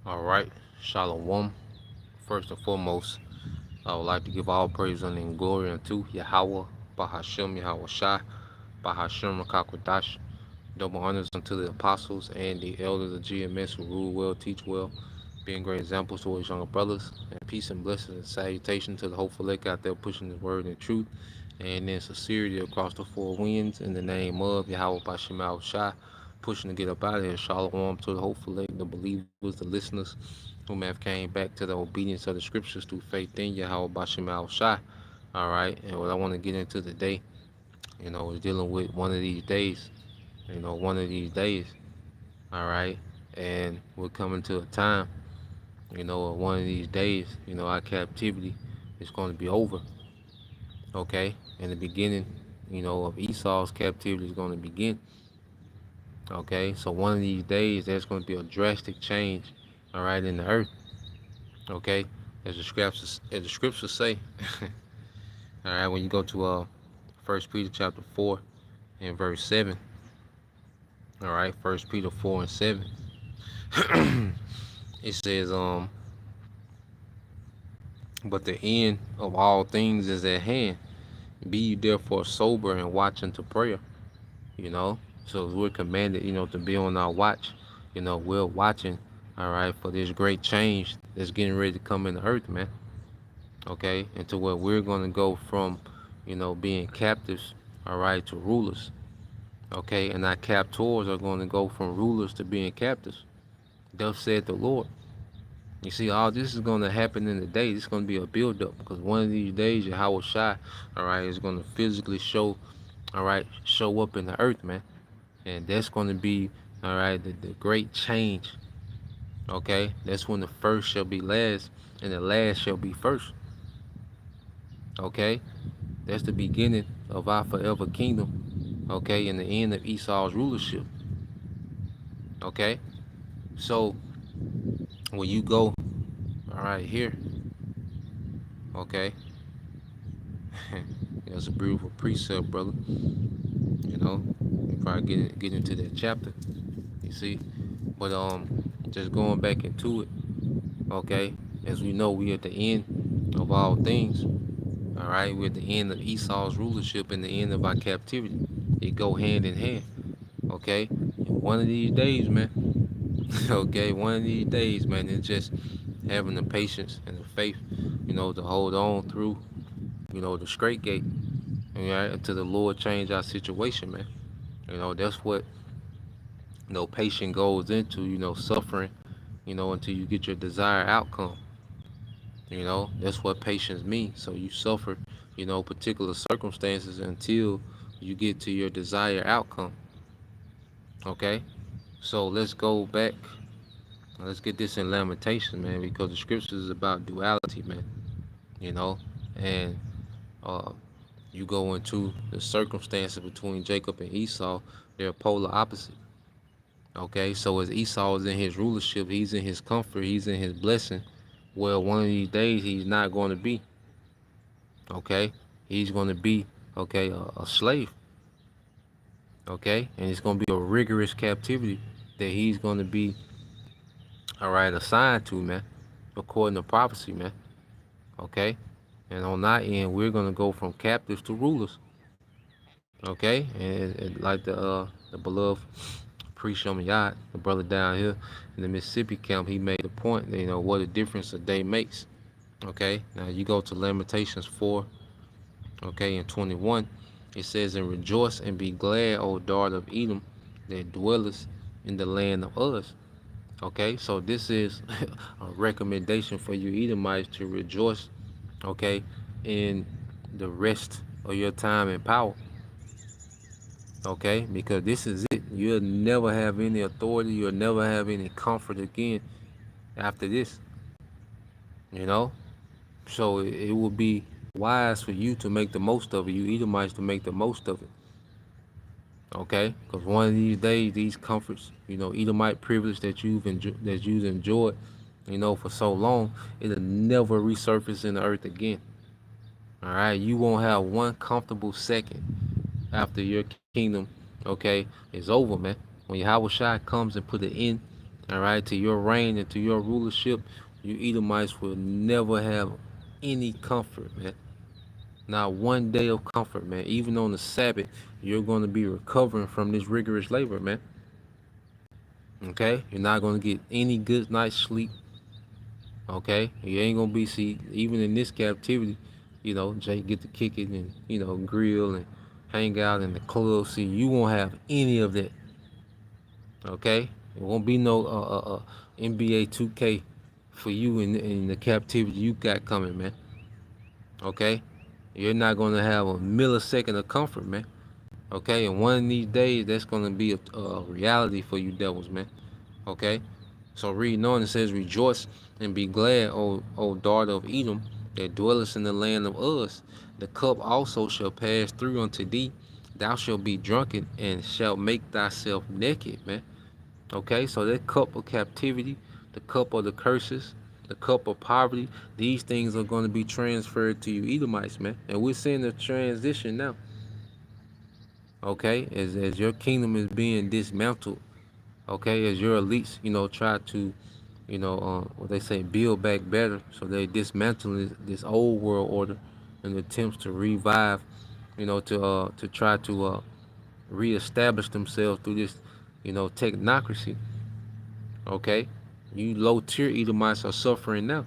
All right, Shalom. First and foremost, I would like to give all praise and glory unto Yahweh, Bahashem Yahweh Shai, Bahashem Rakakwadash. Double honors unto the apostles and the elders of GMS who rule well, teach well, being great examples to his younger brothers. And peace and blessings and salutation to the hopeful elect out there pushing the word and truth and in sincerity across the four winds in the name of Yahweh Bashem Yahweh Shai, pushing to get up out of here. Shalom to the hopeful elect, the believers, the listeners who may have came back to the obedience of the scriptures through faith in Yahweh Bashem Yahweh Shai. All right, and what I want to get into today, is dealing with one of these days. One of these days. All right, and we're coming to a time, one of these days, our captivity is going to be over. Okay, in the beginning, of Esau's captivity is going to begin. Okay, so one of these days, there's going to be a drastic change. All right, in the earth. Okay, as the scriptures say. All right, when you go to First Peter chapter 4 and verse 7. All right, First Peter 4 and 7. It says, but the end of all things is at hand. Be you therefore sober and watch unto prayer. You know, so we're commanded, to be on our watch. We're watching, all right, for this great change that's getting ready to come in the earth, man. Okay, and to where we're going to go from, being captives, all right, to rulers. Okay, and our captors are going to go from rulers to being captives. Thus said the Lord. You see, all this is going to happen in the day. It's going to be a build-up because one of these days, Yahweh Shai, all right, is going to physically show, all right, show up in the earth, man. And that's going to be, all right, the great change. Okay, that's when the first shall be last and the last shall be first. Okay, that's the beginning of our forever kingdom. Okay, and the end of Esau's rulership. Okay, so when you go, all right, here, okay, that's a beautiful precept, brother. You probably get into that chapter. You see, but just going back into it. Okay, as we know, we at the end of all things. All right, we're at the end of Esau's rulership and the end of our captivity. It go hand in hand. Okay, and one of these days, man. Okay, one of these days, man. It's just having the patience and the faith, to hold on through, the straight gate. All right, until the Lord change our situation, man. That's what patience goes into. Suffering. Until you get your desired outcome. That's what patience means. So you suffer, particular circumstances until you get to your desired outcome. Okay? So let's go back. Let's get this in Lamentations, man, because the scriptures is about duality, man. You know, and uh, you go into the circumstances between Jacob and Esau, they're polar opposite. Okay, so as Esau is in his rulership, he's in his comfort, he's in his blessing. Well, one of these days he's not going to be. Okay, he's going to be a slave. Okay, and it's going to be a rigorous captivity that he's going to be assigned to, man, according to prophecy, man. Okay, and on that end, we're going to go from captives to rulers. Okay, and like the beloved priest Yad, the brother down here in the Mississippi camp, he made a point that, what a difference a day makes. Okay, now you go to Lamentations 4, okay, and 21, it says, and rejoice and be glad, O daughter of Edom, that dwellest in the land of Uz. Okay, so this is a recommendation for you Edomites to rejoice, okay, in the rest of your time in power. Okay, because this is it. You'll never have any authority, you'll never have any comfort again after this. So it will be wise for you to make the most of it, you Edomites to make the most of it. Okay, because one of these days, these comforts, Edomite privilege that you've enjoyed, for so long, it'll never resurface in the earth again. All right, you won't have one comfortable second after your kingdom, okay, is over, man. When Yahweh Shai comes and put an end, all right, to your reign and to your rulership, you Edomites will never have any comfort, man. Not one day of comfort, man. Even on the Sabbath, you're going to be recovering from this rigorous labor, man. Okay? You're not going to get any good night's sleep. Okay? You ain't going to be, see, even in this captivity, Jay get to kick it and, grill and hang out in the club. See, you won't have any of that. Okay? It won't be no NBA 2K for you in the captivity you got coming, man. Okay? You're not going to have a millisecond of comfort, man. Okay? And one of these days, that's going to be a reality for you devils, man. Okay? So reading on, it says, rejoice and be glad, O daughter of Edom, that dwellest in the land of Uz. The cup also shall pass through unto thee. Thou shalt be drunken and shalt make thyself naked, man. Okay, so that cup of captivity, the cup of the curses, the cup of poverty, these things are going to be transferred to you Edomites, man. And we're seeing the transition now. Okay, as your kingdom is being dismantled. Okay, as your elites, try to, what they say, build back better. So they dismantle this old world order in attempts to revive, to try to reestablish themselves through this, technocracy. Okay, you low tier Edomites are suffering now.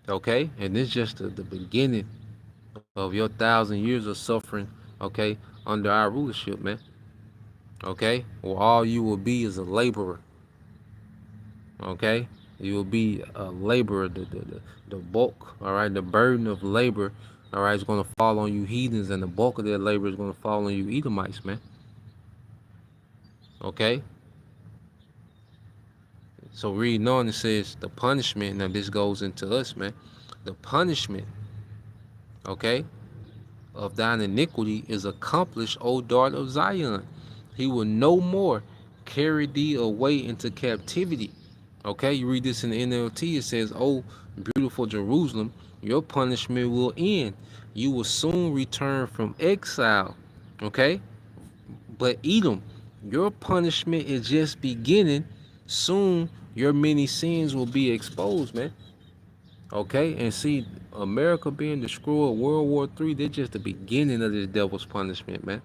Okay, and this is just the beginning of your 1,000 years of suffering. Okay, under our rulership, man. Okay, well, all you will be is a laborer. Okay, you will be a laborer. The bulk, all right, the burden of labor, all right, is going to fall on you heathens, and the bulk of that labor is going to fall on you Edomites, man. Okay, so reading on, it says the punishment. Now this goes into us, man. The punishment, okay, of thine iniquity is accomplished, O daughter of Zion. He will no more carry thee away into captivity. Okay, you read this in the NLT, it says, "Oh, beautiful Jerusalem, your punishment will end. You will soon return from exile." Okay, but Edom, your punishment is just beginning. Soon your many sins will be exposed, man. Okay, and see, America being destroyed, World War III, they're just the beginning of this devil's punishment, man.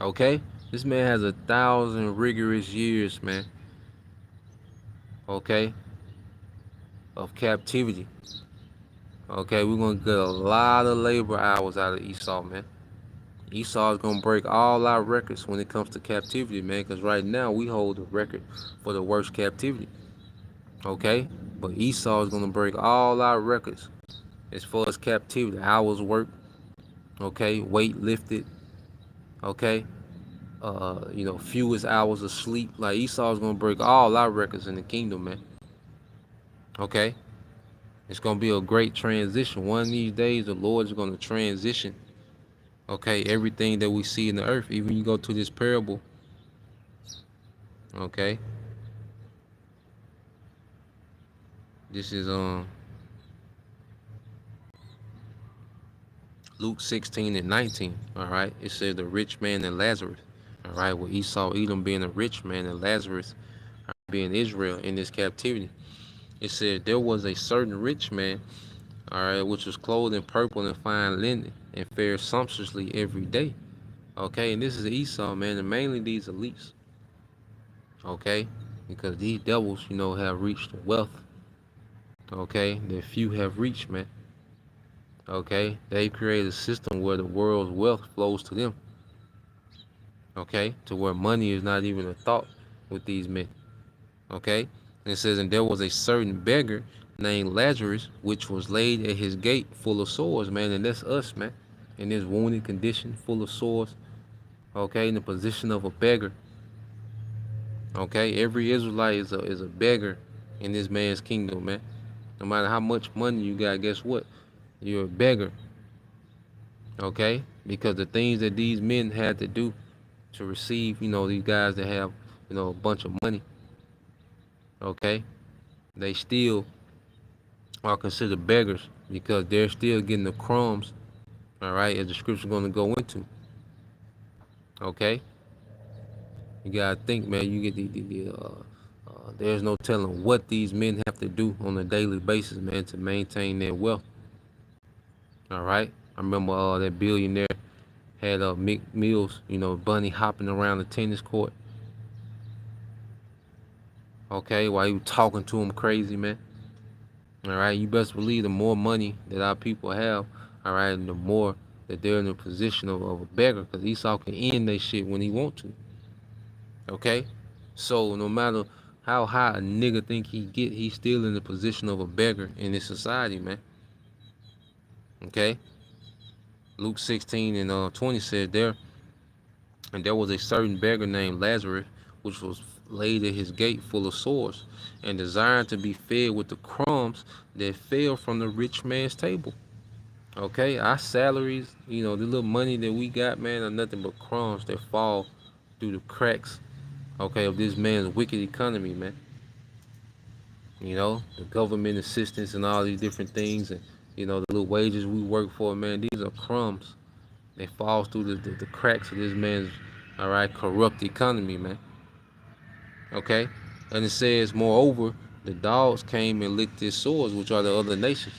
Okay, this man has 1,000 rigorous years, man. Okay, of captivity. Okay, we're gonna get a lot of labor hours out of Esau, man. Esau is gonna break all our records when it comes to captivity, man. Because right now we hold the record for the worst captivity. Okay, but Esau is gonna break all our records as far as captivity, hours worked. Okay, weight lifted. Okay, fewest hours of sleep. Like Esau is gonna break all our records in the kingdom, man. Okay, it's gonna be a great transition. One of these days, the Lord is gonna transition. Okay, everything that we see in the earth. Even you go to this parable. Okay, this is Luke 16 and 19. All right, it says the rich man and Lazarus. All right, with Esau, Edom being a rich man and Lazarus being Israel in this captivity. It said there was a certain rich man, all right, which was clothed in purple and fine linen and fared sumptuously every day. Okay, and this is Esau, man, and mainly these elites. Okay, because these devils, have reached wealth. Okay, that few have reached, man. Okay, they created a system where the world's wealth flows to them. Okay, to where money is not even a thought with these men. Okay, and it says, and there was a certain beggar named Lazarus, which was laid at his gate full of sores, man, and that's us, man, in this wounded condition, full of sores. Okay, in the position of a beggar. Okay, every Israelite is a beggar in this man's kingdom, man. No matter how much money you got, guess what? You're a beggar. Okay, because the things that these men had to do to receive, these guys that have, a bunch of money. Okay, they still are considered beggars because they're still getting the crumbs. All right, as the scripture is going to go into. Okay, You gotta think, man. You get there's no telling what these men have to do on a daily basis, man, to maintain their wealth. All right. I remember that billionaire had Mick Mills, bunny hopping around the tennis court. Okay, while he was talking to him crazy, man. All right, you best believe the more money that our people have, all right, and the more that they're in a position of a beggar, because Esau can end that shit when he want to. Okay, so no matter how high a nigga think he get, he's still in the position of a beggar in this society, man. Okay, Luke 16 and 20 said there was a certain beggar named Lazarus, which was laid at his gate full of sores, and desiring to be fed with the crumbs that fell from the rich man's table. Okay, our salaries, the little money that we got, man, are nothing but crumbs that fall through the cracks, okay, of this man's wicked economy, man. The government assistance and all these different things, and the little wages we work for, man, these are crumbs. They fall through the cracks of this man's, all right, corrupt economy, man. Okay, and it says, moreover, the dogs came and licked his sores, which are the other nations.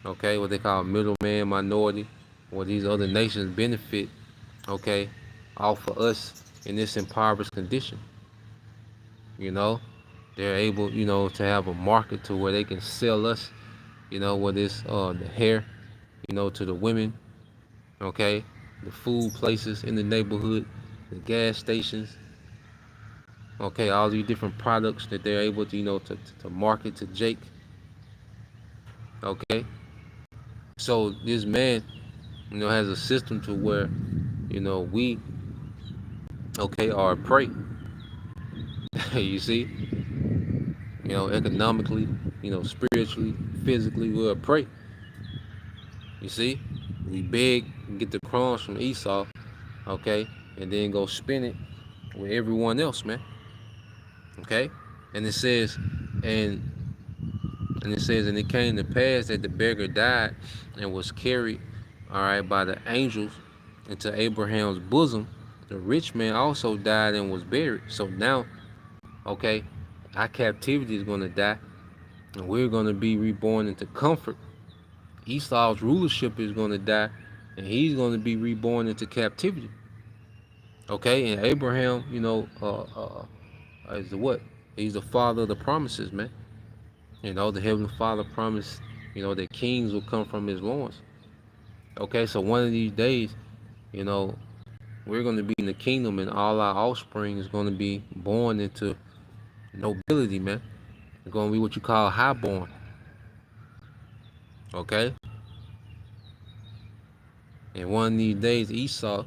Okay, what they call middleman minority, where these other nations benefit, okay, off of us in this impoverished condition. You know, they're able, to have a market to where they can sell us, whether it's the hair, to the women, okay, the food places in the neighborhood, the gas stations, okay, all these different products that they're able to, to market to Jake, okay. So this man, has a system to where, we, okay, are a prey. You see, economically, spiritually, physically, we're a prey. You see, we beg and get the crumbs from Esau, okay, and then go spin it with everyone else, man. Okay, and it says, and and it came to pass that the beggar died and was carried, all right, by the angels into Abraham's bosom. The rich man also died and was buried. So now, okay, our captivity is going to die, and we're going to be reborn into comfort. Esau's rulership is going to die, and he's going to be reborn into captivity. Okay, and Abraham, is the what? He's the father of the promises, man. The Heavenly Father promised, that kings will come from his loins. Okay, so one of these days, you know, we're going to be in the kingdom, and all our offspring is going to be born into nobility, man. It's going to be what you call highborn. Okay? And one of these days, Esau,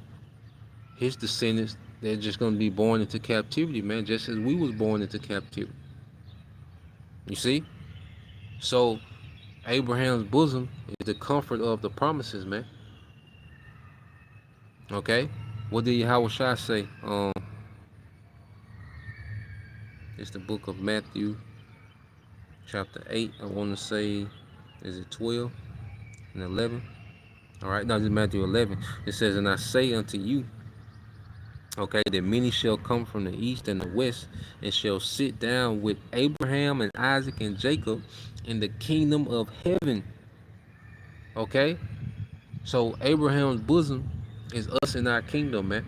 his descendants, they're just going to be born into captivity, man, just as we was born into captivity. You see? So, Abraham's bosom is the comfort of the promises, man. Okay? What did Yahweh say? It's the book of Matthew, chapter 8. I want to say, is it 12 and 11? All right, now this is Matthew 11. It says, and I say unto you, okay, that many shall come from the east and the west, and shall sit down with Abraham and Isaac and Jacob in the kingdom of heaven. Okay? So Abraham's bosom is us in our kingdom, man.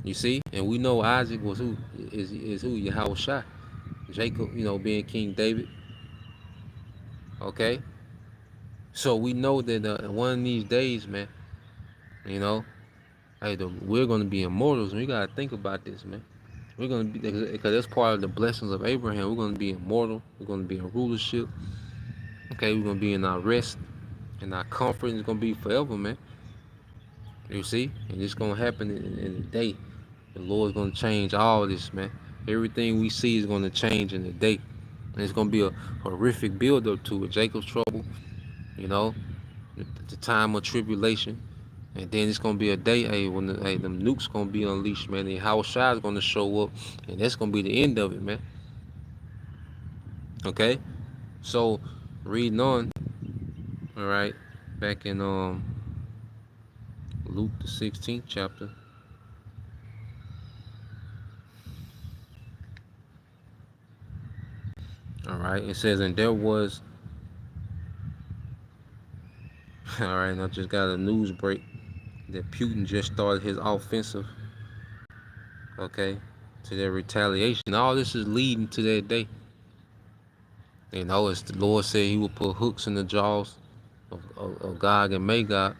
You see? And we know Isaac was who? Is who? Yahweh. Jacob, being King David. Okay? So we know that one of these days, man, hey, we're going to be immortals, and we got to think about this, man. We're going to be, because that's part of the blessings of Abraham. We're going to be immortal. We're going to be in rulership. Okay, we're going to be in our rest, and our comfort is going to be forever, man. You see? And it's going to happen in a day. The Lord's going to change all this, man. Everything we see is going to change in a day. And it's going to be a horrific build-up to it. Jacob's trouble, the time of tribulation. And then it's gonna be a day, hey, when them nukes gonna be unleashed, man. And Howard Shy is gonna show up, and that's gonna be the end of it, man. Okay, so reading on, all right, back in Luke the 16th chapter, All right. It says, and there was, all right, and I just got a news break that Putin just started his offensive, okay, to their retaliation. All this is leading to that day. You know, as the Lord said he would put hooks in the jaws of Gog and Magog.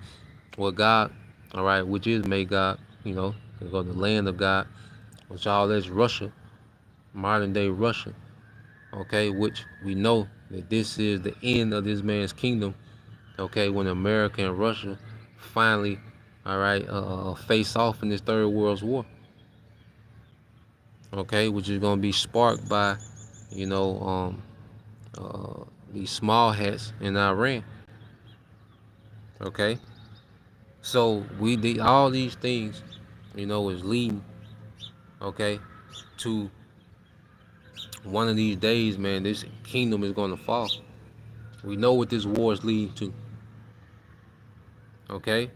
Well, God, all right, which is Magog, you know, go the land of God, which all that's Russia, modern day Russia, okay, which we know that this is the end of this man's kingdom, okay, when America and Russia finally, all right, face off in this third world war, okay, which is going to be sparked by, you know, these small hats in Iran, okay. So we did all these things, you know, is leading, okay, to one of these days, man, this kingdom is going to fall. We know what this war is leading to, okay?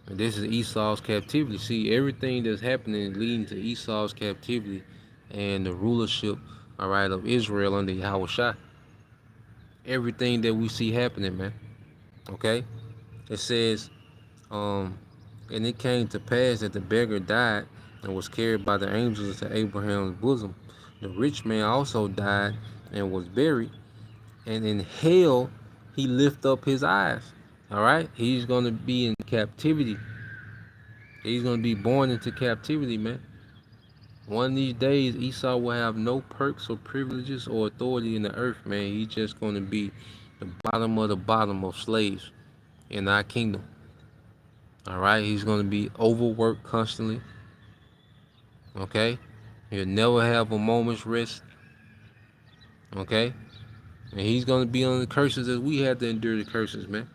And this is Esau's captivity. See, everything that's happening is leading to Esau's captivity and the rulership, all right, of Israel under Yahweh. Everything that we see happening, man, okay? It says, um, and it came to pass that the beggar died and was carried by the angels to Abraham's bosom. The rich man also died and was buried, and in hell he lift up his eyes. All right, he's gonna be in captivity. He's gonna be born into captivity, man. One of these days, Esau will have no perks or privileges or authority in the earth, man. He's just gonna be the bottom of slaves in our kingdom. All right, he's gonna be overworked constantly. Okay, he'll never have a moment's rest. Okay, and he's gonna be under the curses as we had to endure the curses, man.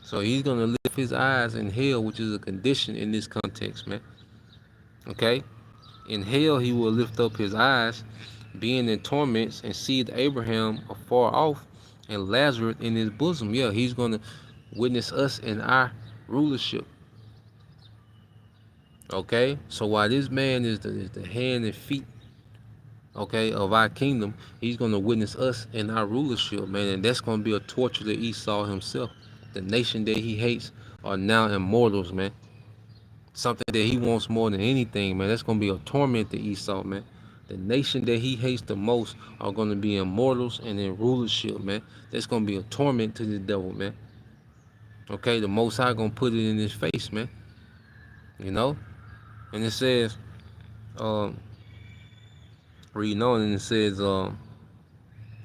So he's gonna lift his eyes in hell, which is a condition in this context, man. Okay? In hell he will lift up his eyes, being in torments, and see Abraham afar off and Lazarus in his bosom. Yeah, he's gonna witness us in our rulership. Okay? So while this man is the hand and feet, okay, of our kingdom, he's gonna witness us in our rulership, man, and that's gonna be a torture to Esau himself. The nation that he hates are now immortals, man. Something that he wants more than anything, man. That's gonna be a torment to Esau, man. The nation that he hates the most are gonna be immortals and in rulership, man. That's gonna be a torment to the devil, man. Okay, the Most High gonna put it in his face, man. You know, and it says, um, reading on, and it says, and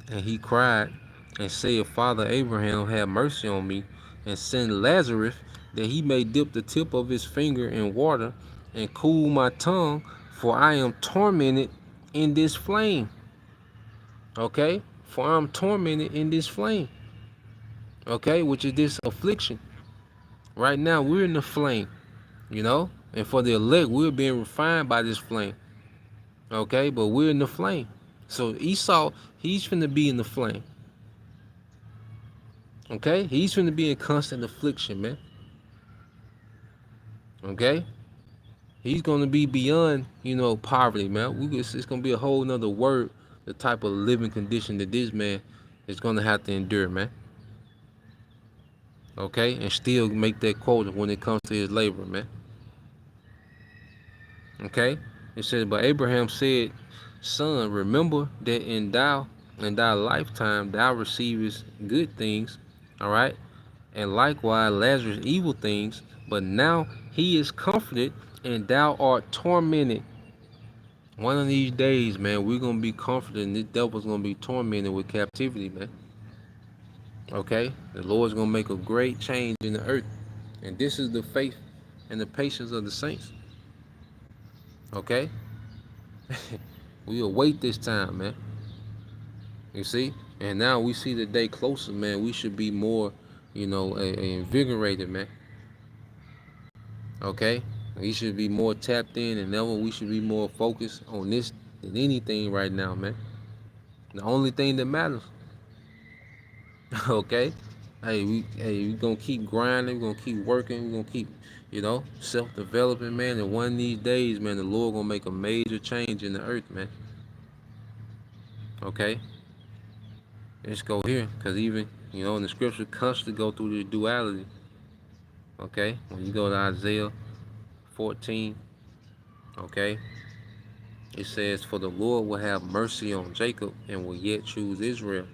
he cried and said, Father Abraham, have mercy on me, and send Lazarus that he may dip the tip of his finger in water and cool my tongue, for I am tormented in this flame. Okay? For I'm tormented in this flame. Okay? Which is this affliction. Right now, we're in the flame, you know? And for the elect, we're being refined by this flame. Okay? But we're in the flame. So Esau, he's finna be in the flame. Okay? He's finna be in constant affliction, man. Okay? He's gonna be beyond, you know, poverty, man. It's gonna be a whole nother word, the type of living condition that this man is gonna have to endure, man. Okay? And still make that quota when it comes to his labor, man. Okay? It says, but Abraham said, Son, remember that in thy lifetime thou receivest good things, all right? And likewise Lazarus evil things, but now he is comforted and thou art tormented. One of these days, man, we're gonna be comforted and this devil's gonna be tormented with captivity, man. Okay? The Lord's gonna make a great change in the earth. And this is the faith and the patience of the saints. Okay? We await this time, man. You see? And now we see the day closer, man. We should be more, you know, invigorated, man. Okay? We should be more tapped in and ever. We should be more focused on this than anything right now, man. The only thing that matters. Okay? We gonna keep grinding, we're gonna keep working, we're gonna keep, you know, self-developing, man. And one of these days, man, the Lord gonna make a major change in the earth, man. Okay? Let's go here, because even, in the scripture constantly go through this duality. Okay, when you go to Isaiah 14, okay, it says, "For the Lord will have mercy on Jacob and will yet choose Israel."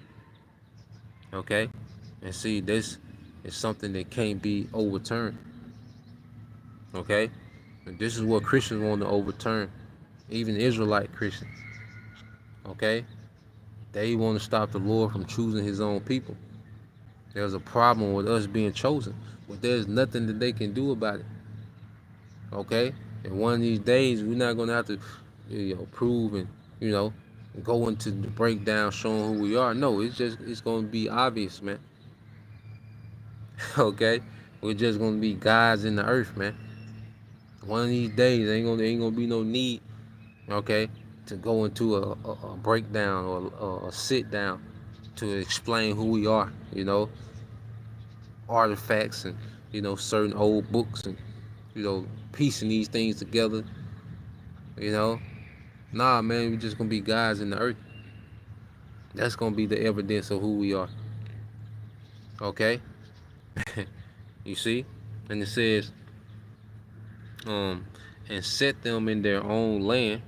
Okay, and see, this is something that can't be overturned. Okay, and this is what Christians want to overturn, even Israelite Christians. Okay, they want to stop the Lord from choosing His own people. There's a problem with us being chosen, but there's nothing that they can do about it. Okay, and one of these days we're not gonna have to, prove and you know go into the breakdown showing who we are. No, it's gonna be obvious, man. Okay, we're just gonna be gods in the earth, man. One of these days ain't gonna be no need, okay, to go into a breakdown or a sit down to explain who we are. Artifacts and certain old books and piecing these things together. You know, nah, man, we just gonna be guys in the earth. That's gonna be the evidence of who we are. Okay, you see, and it says, um, and set them in their own land,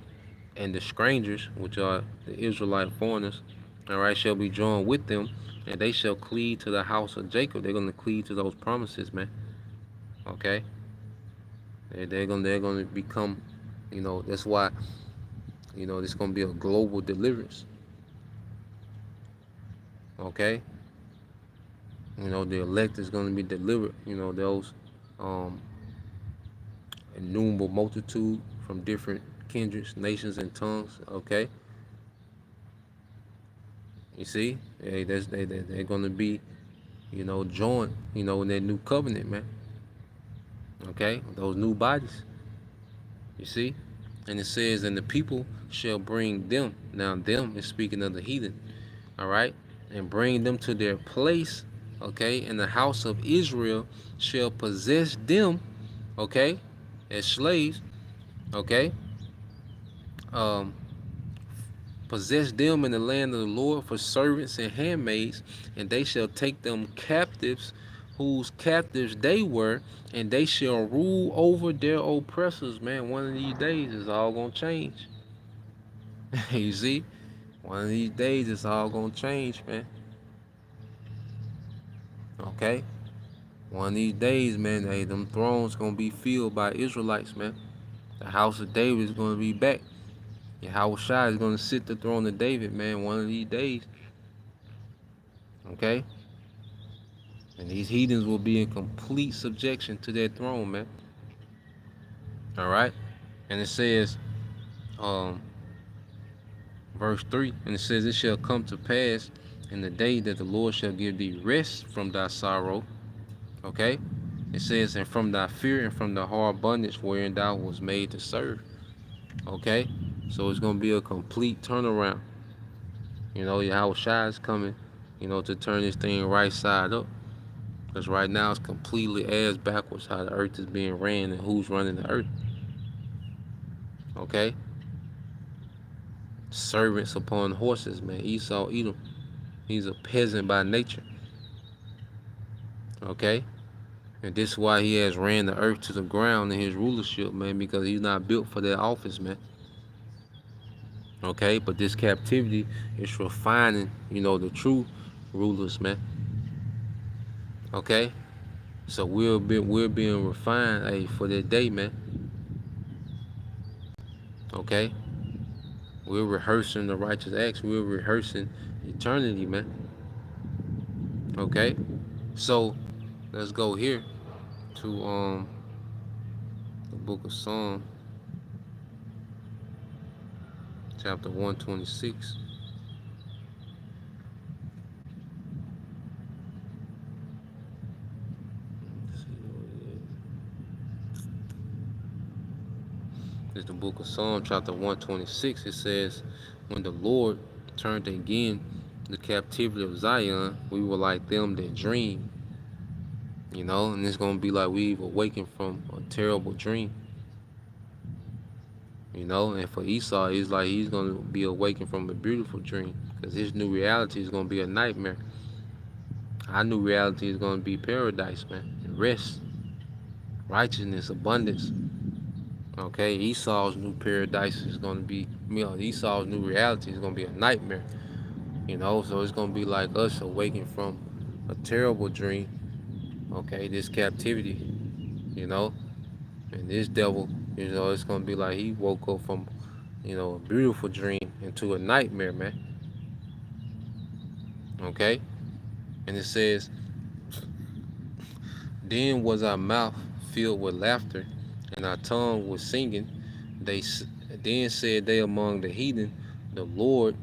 and the strangers, which are the Israelite foreigners, all right, shall be joined with them, and they shall cleave to the house of Jacob. They're gonna cleave to those promises, man. Okay, they're gonna become, that's why, it's gonna be a global deliverance. Okay, the elect is gonna be delivered. Those um innumerable multitude from different kindreds, nations, and tongues. Okay, you see, they're gonna be, joined, in that new covenant, man. Okay, those new bodies. You see, and it says, and the people shall bring them. Now, them is speaking of the heathen. All right, and bring them to their place. Okay, and the house of Israel shall possess them. Okay, as slaves. Okay, um, possess them in the land of the Lord for servants and handmaids, and they shall take them captives, whose captives they were, and they shall rule over their oppressors. Man, one of these days it's all gonna change. You see, one of these days it's all gonna change, man. Okay, one of these days, man, hey, them thrones gonna be filled by Israelites, man. The house of David is gonna be back. Yahweh Shai is gonna sit the throne of David, man, one of these days. Okay? And these heathens will be in complete subjection to their throne, man. All right? And it says, um, verse 3, and it says, "It shall come to pass in the day that the Lord shall give thee rest from thy sorrow." Okay? It says, "And from thy fear and from the hard bondage wherein thou was made to serve." Okay? So it's going to be a complete turnaround. Yahweh Shai is coming, to turn this thing right side up. Because right now it's completely ass backwards how the earth is being ran and who's running the earth. Okay? Servants upon horses, man. Esau, Edom. He's a peasant by nature. Okay? And this is why he has ran the earth to the ground in his rulership, man, because he's not built for that office, man. Okay? But this captivity is refining, the true rulers, man. Okay? So we're being refined, hey, for that day, man. Okay? We're rehearsing the righteous acts. We're rehearsing eternity, man. Okay? So let's go here to the book of Psalm, chapter 126. It's the book of Psalm, chapter 126. It says, "When the Lord turned again the captivity of Zion, we were like them that dream." And it's gonna be like we've awakened from a terrible dream. And for Esau, it's like he's gonna be awakened from a beautiful dream, because his new reality is gonna be a nightmare. Our new reality is gonna be paradise, man, and rest, righteousness, abundance. Okay, Esau's new paradise is gonna be, Esau's new reality is gonna be a nightmare. So it's gonna be like us awaking from a terrible dream. Okay, this captivity. You know, and this devil, it's gonna be like he woke up from, a beautiful dream into a nightmare, man. Okay, and it says, then was our mouth filled with laughter, and our tongue was singing. They then said they among the heathen, the Lord,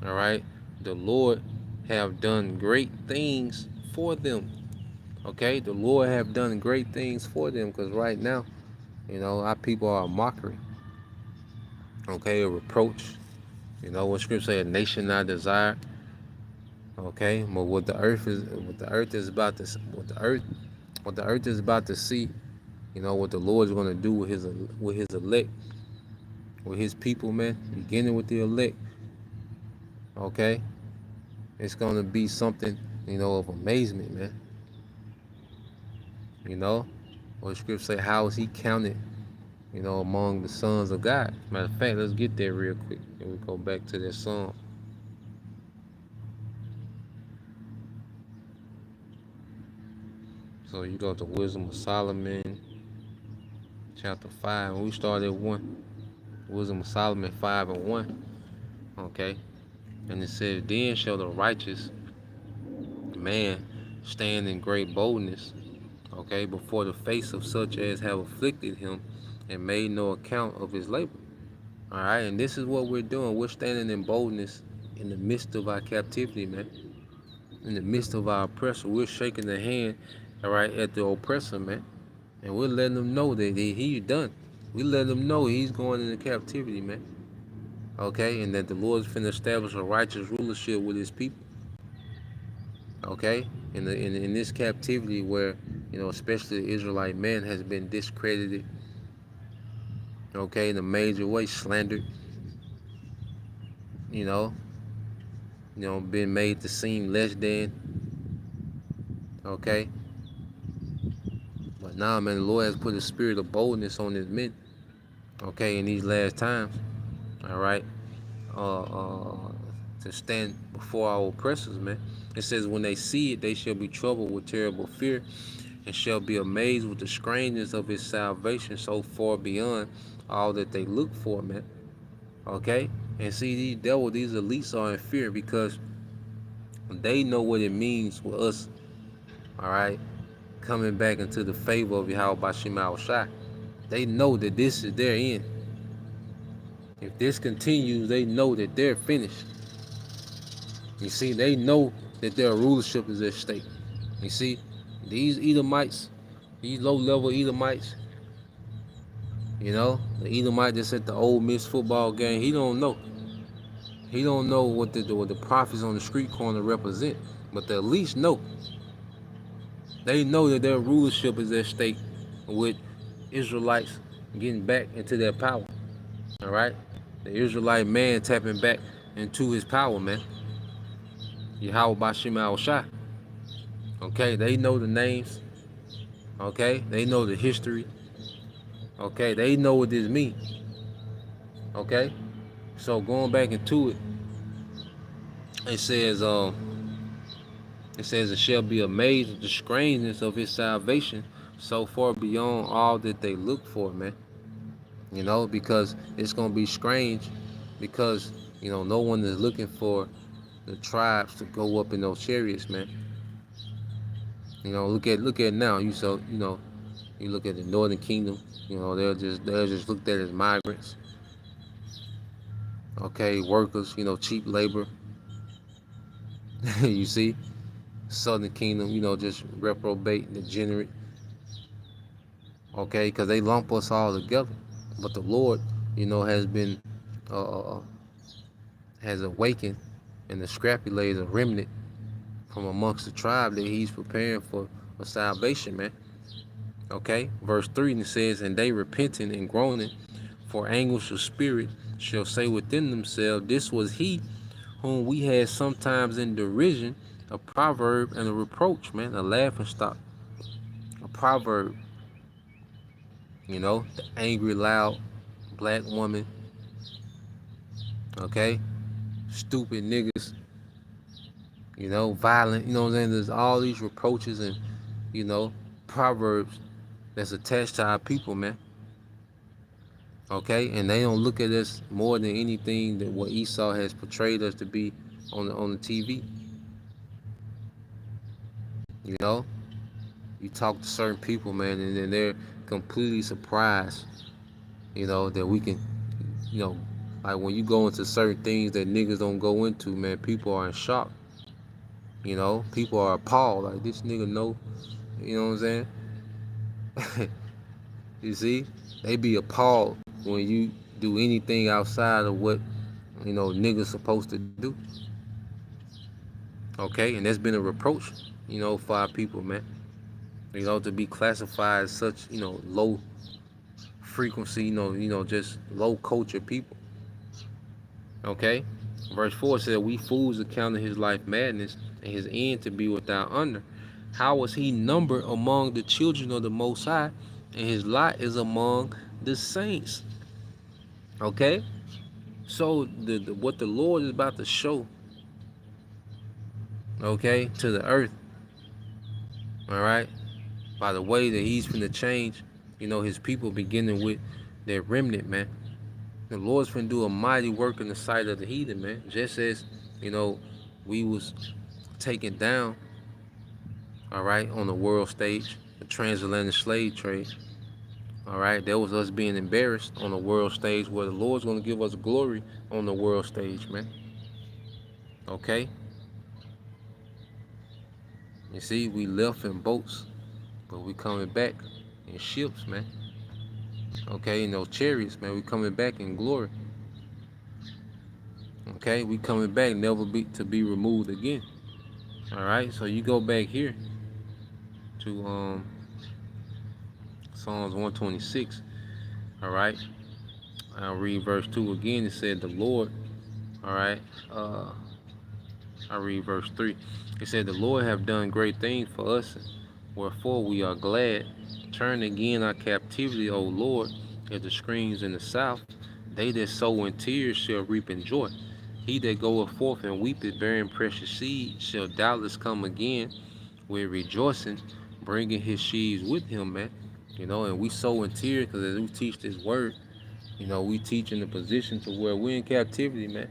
all right, the Lord have done great things for them. Okay, the Lord have done great things for them, because right now, our people are a mockery. Okay, a reproach. What scripture say, a nation not desired. Okay, but what the earth is about to, what the earth is about to see. What the Lord is going to do with his elect, with his people, man. Beginning with the elect. Okay, it's going to be something, of amazement, man. What scripture say, how is he counted, among the sons of God? Matter of fact, let's get there real quick, and we go back to that song. So you go to Wisdom of Solomon, chapter 5, and we start at 1. Wisdom of Solomon 5 and 1. Okay. And it says, then shall the righteous man stand in great boldness, okay, before the face of such as have afflicted him and made no account of his labor. All right. And this is what we're doing. We're standing in boldness in the midst of our captivity, man. In the midst of our oppressor. We're shaking the hand, all right, at the oppressor, man. And we're letting them know that he's done. We let them know he's going into captivity, man. Okay, and that the Lord's finna establish a righteous rulership with his people. Okay, in this captivity where, especially the Israelite man has been discredited. Okay, in a major way, slandered. You know, been made to seem less than. Okay, but now, man, the Lord has put a spirit of boldness on his men. Okay, in these last times. All right. To stand before our oppressors, man. It says, when they see it, they shall be troubled with terrible fear, and shall be amazed with the strangeness of his salvation so far beyond all that they look for, man. Okay? And see, these elites are in fear, because they know what it means with us, all right, coming back into the favor of Yahweh Bashim Shai. They know that this is their end. If this continues, they know that they're finished. You see, they know that their rulership is at stake. You see, these Edomites, these low-level Edomites, the Edomite that's at the Ole Miss football game, he don't know. He don't know what the prophets on the street corner represent, but they at least know. They know that their rulership is at stake with Israelites getting back into their power. All right? The Israelite man tapping back into his power, man. Yahweh Bashim Al Shai. Okay, they know the names. Okay, they know the history. Okay, they know what this means. Okay, so going back into it, it says, it shall be amazed at the strangeness of his salvation, so far beyond all that they look for, man. Because it's gonna be strange, because no one is looking for the tribes to go up in those chariots, man. Look at now. You look at the Northern Kingdom. They're just looked at as migrants. Okay, workers. Cheap labor. You see, Southern Kingdom. Just reprobate, degenerate. Okay, because they lump us all together. But the Lord, uh, has awakened, and the scrappy lays a remnant from amongst the tribe that He's preparing for salvation, man. Okay, verse 3, and it says, and they repenting and groaning For anguish of spirit shall say within themselves, this was he whom we had sometimes in derision, a proverb and a reproach, man, a laughing stock, a proverb, the angry, loud black woman, okay, stupid niggas, violent, what I'm saying? There's all these reproaches and, you know, proverbs that's attached to our people, man. Okay, and they don't look at us more than anything that what Esau has portrayed us to be on the TV. You know, you talk to certain people, man, and then they're completely surprised. That we can, you know, like when you go into certain things that niggas don't go into, man, people are in shock. People are appalled. Like this nigga know, you know what I'm saying? You see, they be appalled when you do anything outside of what niggas supposed to do. Okay, and that's been a reproach, for our people, man. To be classified as such, low frequency, just low culture people. Okay, verse 4 said, "We fools accounted his life madness, and his end to be without honor. How was he numbered among the children of the Most High, and his lot is among the saints?" Okay, so the what the Lord is about to show, okay, to the earth, all right, by the way that he's finna change, his people, beginning with their remnant, man. The Lord's finna do a mighty work in the sight of the heathen, man. Just as, we was taken down, all right, on the world stage, the transatlantic slave trade, all right, that was us being embarrassed on the world stage, where the Lord's gonna give us glory on the world stage, man. Okay? You see, we left in boats, but we coming back in ships, man. Okay, in those chariots, man, we coming back in glory. Okay, we coming back, never to be removed again. All right, so you go back here to Psalms 126. All right, I'll read verse 2 again. It said, "The Lord." All right, I read verse 3. It said, "The Lord have done great things for us, wherefore we are glad. Turn again our captivity, O Lord, as the streams in the south. They that sow in tears shall reap in joy. He that goeth forth and weepeth, bearing precious seed, shall doubtless come again with rejoicing, bringing his sheaves with him," man. And we sow in tears because as we teach this word, we teach in the position to where we're in captivity, man.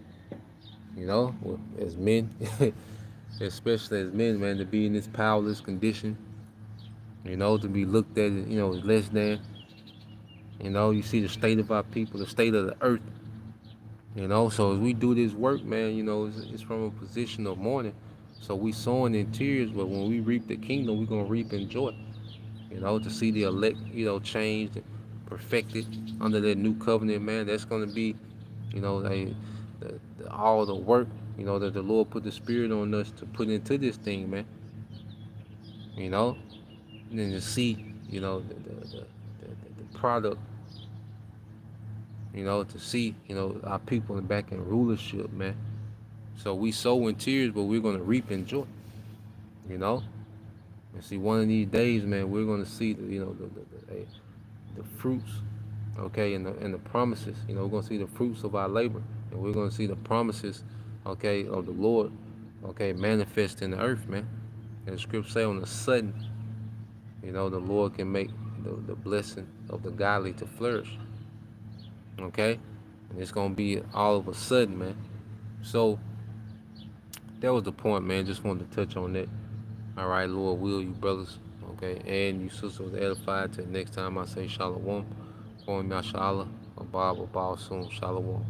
As men, especially as men, man, to be in this powerless condition, to be looked at, as less than. You see the state of our people, the state of the earth. So as we do this work, man, it's from a position of mourning. So we sowing in tears, but when we reap the kingdom, we're gonna reap in joy. To see the elect, changed and perfected under that new covenant, man. That's gonna be, all the work, that the Lord put the Spirit on us to put into this thing, man. And then to see, the product. To see, our people back in rulership, man. So we sow in tears, but we're gonna reap in joy. And see, one of these days, man, we're gonna see the fruits, okay, and the promises. We're gonna see the fruits of our labor, and we're gonna see the promises, okay, of the Lord, okay, manifest in the earth, man. And the scripture say, on the sudden, the Lord can make the blessing of the godly to flourish. Okay, and it's gonna be all of a sudden, man. So that was the point, man. Just wanted to touch on that. All right, Lord will, you brothers, okay, and you sisters edified. Till next time I say shalom, going mashallah, abab, soon, shalom.